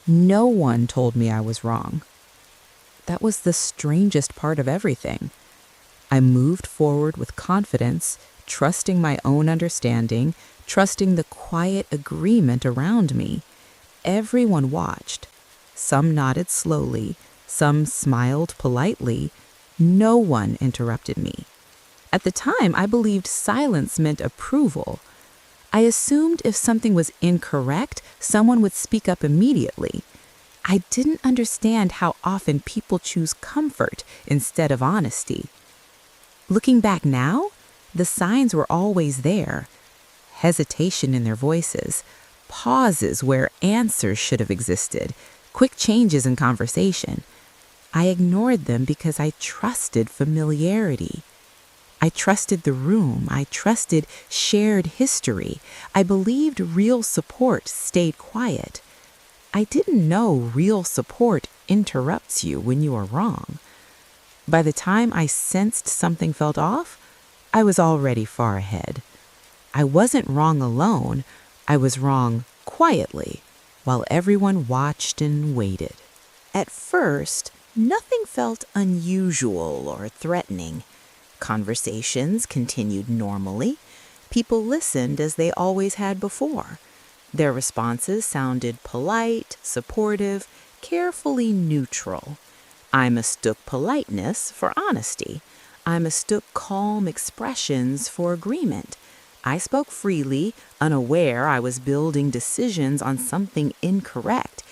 No one told me I was wrong. That was the strangest part of everything. I moved forward with confidence, trusting my own understanding, trusting the quiet agreement around me. Everyone watched. Some nodded slowly, some smiled politely. No one interrupted me. At the time, I believed silence meant approval. I assumed if something was incorrect, someone would speak up immediately. I didn't understand how often people choose comfort instead of honesty. Looking back now, the signs were always there. Hesitation in their voices, pauses where answers should have existed, quick changes in conversation. I ignored them because I trusted familiarity. I trusted the room. I trusted shared history. I believed real support stayed quiet. I didn't know real support interrupts you when you are wrong. By the time I sensed something felt off, I was already far ahead. I wasn't wrong alone. I was wrong quietly, while everyone watched and waited. At first, nothing felt unusual or threatening. Conversations continued normally. People listened as they always had before. Their responses sounded polite, supportive, carefully neutral. I mistook politeness for honesty. I mistook calm expressions for agreement. I spoke freely, unaware I was building decisions on something incorrect.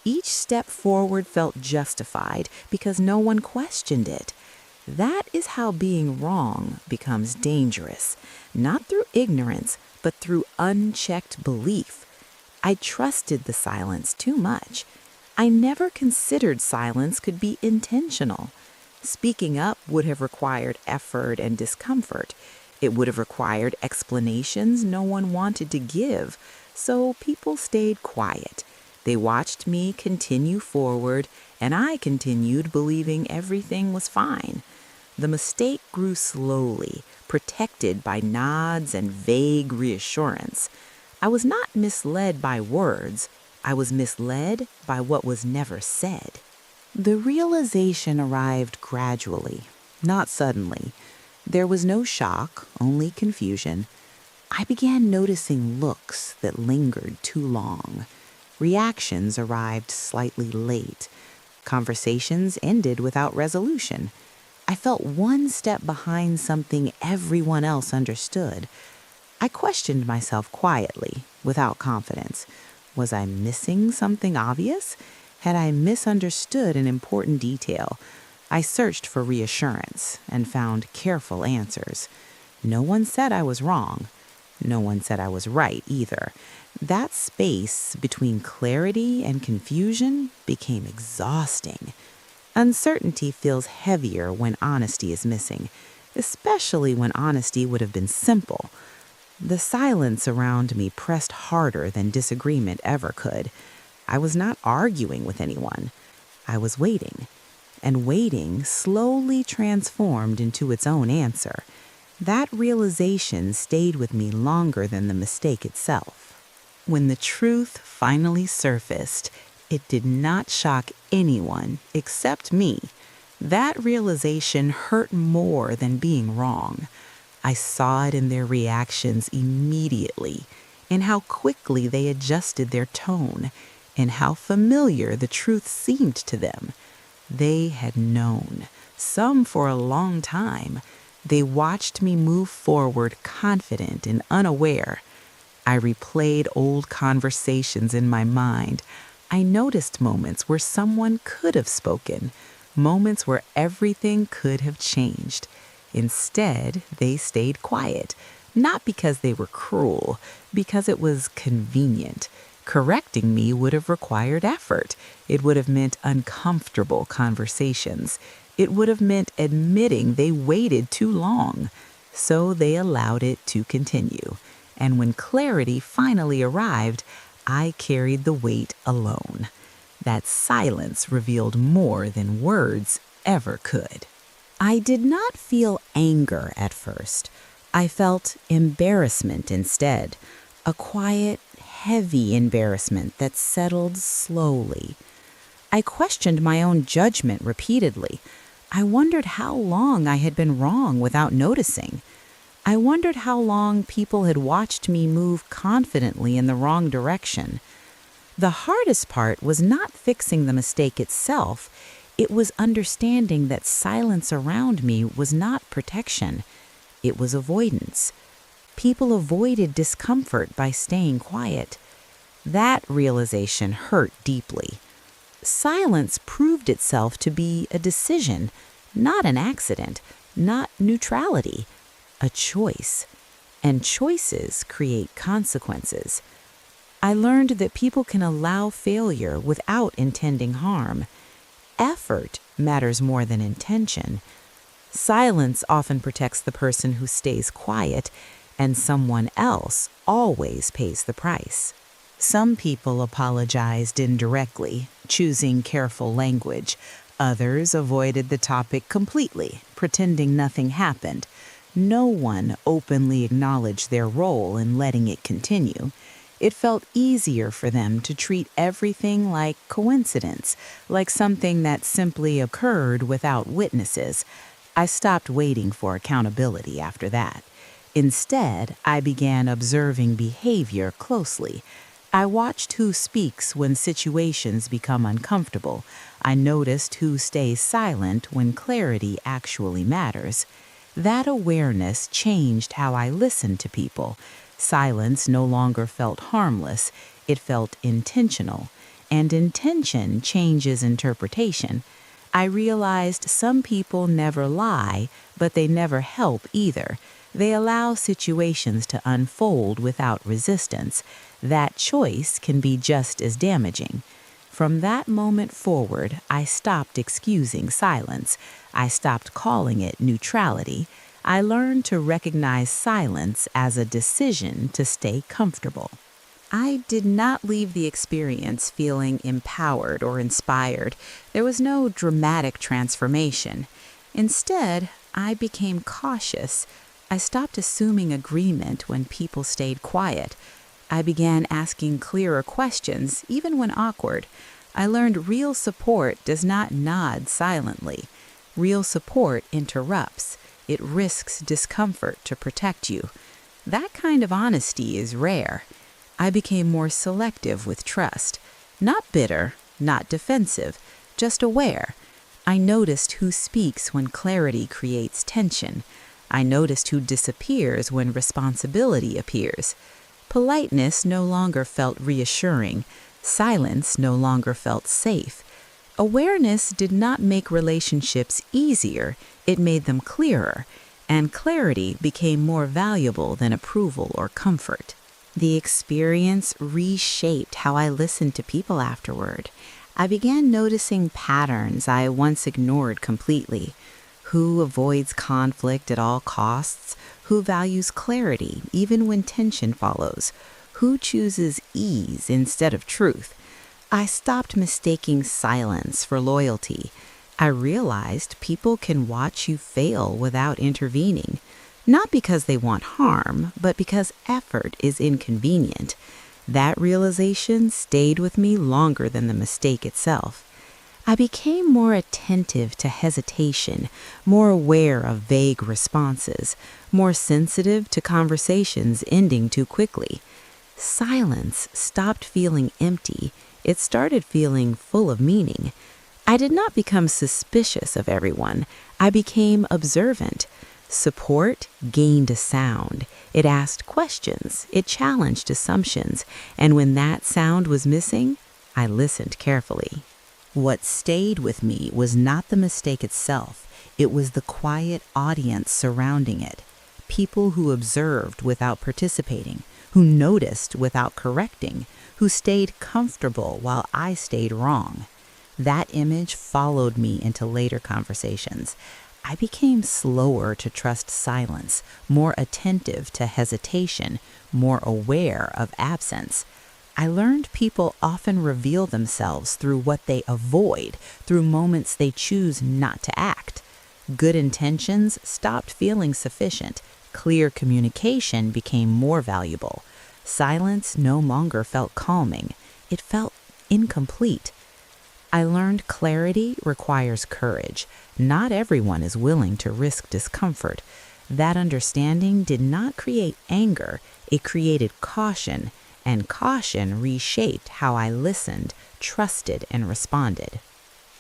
Each step forward felt justified because no one questioned it. That is how being wrong becomes dangerous, not through ignorance, but through unchecked belief. I trusted the silence too much. I never considered silence could be intentional. Speaking up would have required effort and discomfort. It would have required explanations no one wanted to give, so people stayed quiet. They watched me continue forward, and I continued believing everything was fine. The mistake grew slowly, protected by nods and vague reassurance. I was not misled by words. I was misled by what was never said. The realization arrived gradually, not suddenly. There was no shock, only confusion. I began noticing looks that lingered too long. Reactions arrived slightly late. Conversations ended without resolution. I felt one step behind something everyone else understood. I questioned myself quietly, without confidence. Was I missing something obvious? Had I misunderstood an important detail? I searched for reassurance and found careful answers. No one said I was wrong. No one said I was right either. That space between clarity and confusion became exhausting. Uncertainty feels heavier when honesty is missing, especially when honesty would have been simple. The silence around me pressed harder than disagreement ever could. I was not arguing with anyone. I was waiting, and waiting slowly transformed into its own answer. That realization stayed with me longer than the mistake itself. When the truth finally surfaced, it did not shock anyone except me. That realization hurt more than being wrong. I saw it in their reactions immediately, in how quickly they adjusted their tone, and how familiar the truth seemed to them. They had known, some for a long time. They watched me move forward confident and unaware. I replayed old conversations in my mind. I noticed moments where someone could have spoken, moments where everything could have changed. Instead, they stayed quiet, not because they were cruel, because it was convenient. Correcting me would have required effort. It would have meant uncomfortable conversations. It would have meant admitting they waited too long. So they allowed it to continue. And when clarity finally arrived, I carried the weight alone. That silence revealed more than words ever could. I did not feel anger at first. I felt embarrassment instead, a quiet heavy embarrassment that settled slowly. I questioned my own judgment repeatedly. I wondered how long I had been wrong without noticing. I wondered how long people had watched me move confidently in the wrong direction. The hardest part was not fixing the mistake itself. It was understanding that silence around me was not protection. It was avoidance. People avoided discomfort by staying quiet. That realization hurt deeply. Silence proved itself to be a decision, not an accident, not neutrality, a choice. And choices create consequences. I learned that people can allow failure without intending harm. Effort matters more than intention. Silence often protects the person who stays quiet, and someone else always pays the price. Some people apologized indirectly, choosing careful language. Others avoided the topic completely, pretending nothing happened. No one openly acknowledged their role in letting it continue. It felt easier for them to treat everything like coincidence, like something that simply occurred without witnesses. I stopped waiting for accountability after that. Instead, I began observing behavior closely. I watched who speaks when situations become uncomfortable. I noticed who stays silent when clarity actually matters. That awareness changed how I listened to people. Silence no longer felt harmless, it felt intentional. And intention changes interpretation. I realized some people never lie, but they never help either. They allow situations to unfold without resistance. That choice can be just as damaging. From that moment forward, I stopped excusing silence. I stopped calling it neutrality. I learned to recognize silence as a decision to stay comfortable. I did not leave the experience feeling empowered or inspired. There was no dramatic transformation. Instead, I became cautious. I stopped assuming agreement when people stayed quiet. I began asking clearer questions, even when awkward. I learned real support does not nod silently. Real support interrupts. It risks discomfort to protect you. That kind of honesty is rare. I became more selective with trust. Not bitter, not defensive, just aware. I noticed who speaks when clarity creates tension. I noticed who disappears when responsibility appears. Politeness no longer felt reassuring. Silence no longer felt safe. Awareness did not make relationships easier, it made them clearer, and clarity became more valuable than approval or comfort. The experience reshaped how I listened to people afterward. I began noticing patterns I once ignored completely. Who avoids conflict at all costs? Who values clarity even when tension follows? Who chooses ease instead of truth? I stopped mistaking silence for loyalty. I realized people can watch you fail without intervening, not because they want harm, but because effort is inconvenient. That realization stayed with me longer than the mistake itself. I became more attentive to hesitation, more aware of vague responses, more sensitive to conversations ending too quickly. Silence stopped feeling empty. It started feeling full of meaning. I did not become suspicious of everyone. I became observant. Support gained a sound. It asked questions. It challenged assumptions. And when that sound was missing, I listened carefully. What stayed with me was not the mistake itself. It was the quiet audience surrounding it. People who observed without participating, who noticed without correcting, who stayed comfortable while I stayed wrong. That image followed me into later conversations. I became slower to trust silence, more attentive to hesitation, more aware of absence. I learned people often reveal themselves through what they avoid, through moments they choose not to act. Good intentions stopped feeling sufficient. Clear communication became more valuable. Silence no longer felt calming. It felt incomplete. I learned clarity requires courage. Not everyone is willing to risk discomfort. That understanding did not create anger, it created caution, and caution reshaped how I listened, trusted, and responded.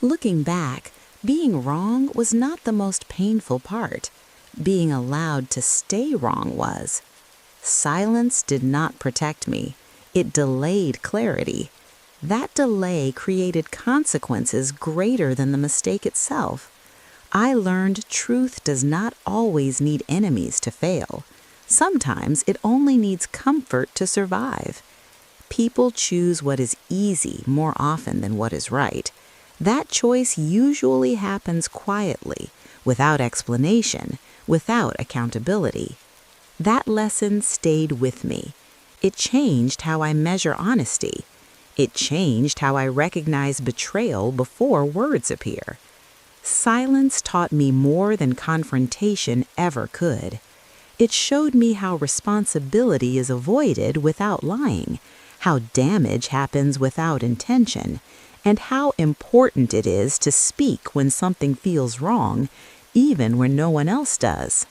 Looking back, being wrong was not the most painful part. Being allowed to stay wrong was. Silence did not protect me. It delayed clarity. That delay created consequences greater than the mistake itself. I learned truth does not always need enemies to fail. Sometimes it only needs comfort to survive. People choose what is easy more often than what is right. That choice usually happens quietly, without explanation, without accountability. That lesson stayed with me. It changed how I measure honesty. It changed how I recognize betrayal before words appear. Silence taught me more than confrontation ever could. It showed me how responsibility is avoided without lying, how damage happens without intention, and how important it is to speak when something feels wrong, even when no one else does.